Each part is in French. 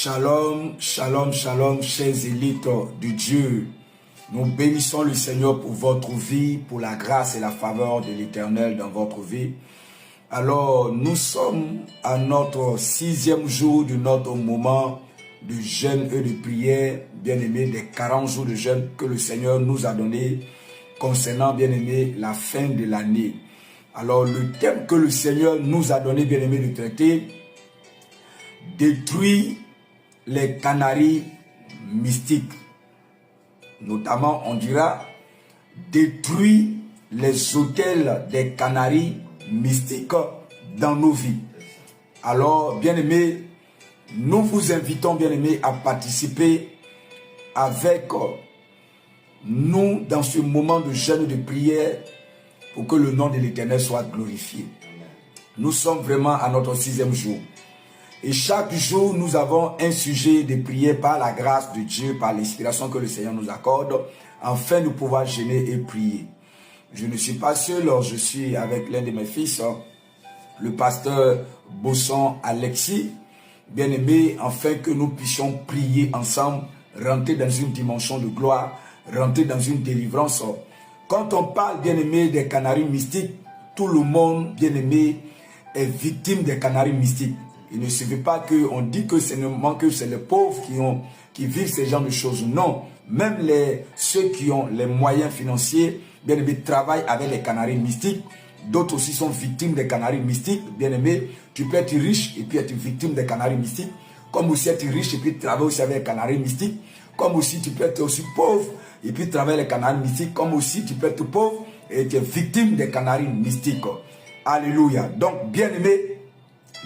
Shalom, shalom, shalom, chers élites de Dieu. Nous bénissons le Seigneur pour votre vie, pour la grâce et la faveur de l'Éternel dans votre vie. Alors, nous sommes à notre 6e jour de notre moment de jeûne et de prière, bien-aimé, des 40 jours de jeûne que le Seigneur nous a donné concernant, bien-aimé, la fin de l'année. Alors, le thème que le Seigneur nous a donné, bien-aimé, de traiter, détruire les canaries mystiques. Notamment, on dira, détruire les autels des canaries mystiques dans nos vies. Alors, bien-aimés, nous vous invitons, bien-aimés, à participer avec nous dans ce moment de jeûne et de prière pour que le nom de l'Éternel soit glorifié. Nous sommes vraiment à notre 6e jour. Et chaque jour, nous avons un sujet de prière par la grâce de Dieu, par l'inspiration que le Seigneur nous accorde, afin de pouvoir jeûner et prier. Je ne suis pas seul, je suis avec l'un de mes fils, le pasteur Bosson Alexis, bien-aimé, afin que nous puissions prier ensemble, rentrer dans une dimension de gloire, rentrer dans une délivrance. Quand on parle, bien-aimé, des canaries mystiques, tout le monde, bien-aimé, est victime des canaries mystiques. Il ne suffit pas qu'on dit que c'est les pauvres qui vivent ces genres de choses. Non, même ceux qui ont les moyens financiers, bien aimé, travaillent avec les canaries mystiques. D'autres aussi sont victimes des canaries mystiques. Bien aimé, tu peux être riche et puis être victime des canaries mystiques. Comme aussi être riche et puis travailler aussi avec les canaries mystiques. Comme aussi tu peux être aussi pauvre et puis travailler avec les canaries mystiques. Comme aussi tu peux être pauvre et être victime des canaries mystiques. Alléluia. Donc, bien aimé,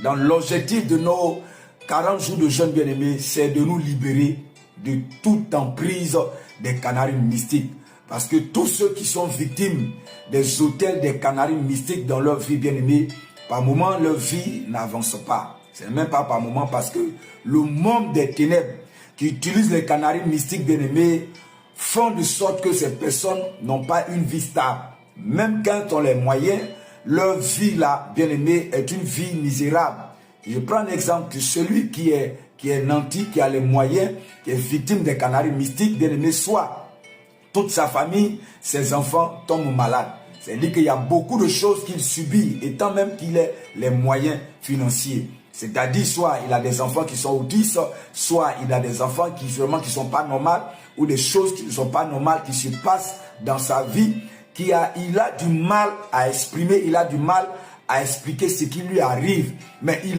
dans l'objectif de nos 40 jours de jeûne, bien-aimés, c'est de nous libérer de toute emprise des canaries mystiques. Parce que tous ceux qui sont victimes des autels des canaries mystiques dans leur vie, bien-aimés, par moment, leur vie n'avance pas. C'est même pas par moment, parce que le monde des ténèbres qui utilise les canaries mystiques, bien-aimés, font de sorte que ces personnes n'ont pas une vie stable. Même quand on les moyens, leur vie là, bien-aimé, est une vie misérable. Je prends l'exemple de celui qui est nanti, qui a les moyens, qui est victime des canaries mystiques, bien-aimé, soit toute sa famille, ses enfants tombent malades. C'est-à-dire qu'il y a beaucoup de choses qu'il subit, étant même qu'il a les moyens financiers. C'est-à-dire, soit il a des enfants qui sont autistes, soit il a des enfants qui ne sont pas normaux, ou des choses qui ne sont pas normales qui se passent dans sa vie. Il a du mal à exprimer, il a du mal à expliquer ce qui lui arrive. Mais il